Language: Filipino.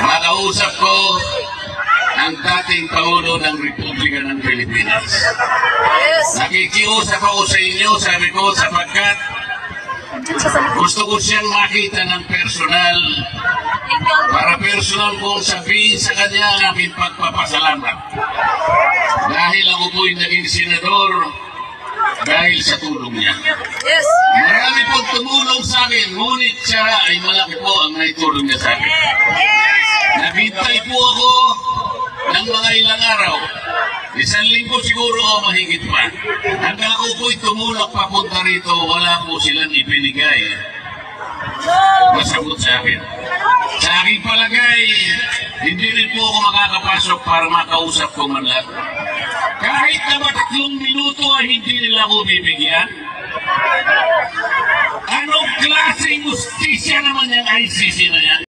Nakausap ko ang dating Pangulo ng Republika ng Pilipinas. Nakikiusap ako sa inyo, sabi ko, sapagkat gusto ko siyang makita ng personal para personal kong sabihin sa kanya ang aking pagpapasalamat. Dahil ako po'y naging senador dahil sa tulong niya. Yes. Marami pong tumulong sa akin, ngunit siya ay malaki po ang naitulong niya sa akin. Nabintay po ako ng mga ilang araw. 1 linggo siguro o mahigit pa. Hanggang ako po'y tumulak papunta rito, wala po silang ibinigay na sagot sa akin. Sa aking palagay, hindi rin po ako makakapasok para makausap ko man lang. Kahit na 3 minuto ay hindi nila ako bibigyan. Anong klaseng justisya naman yung ICC na yan?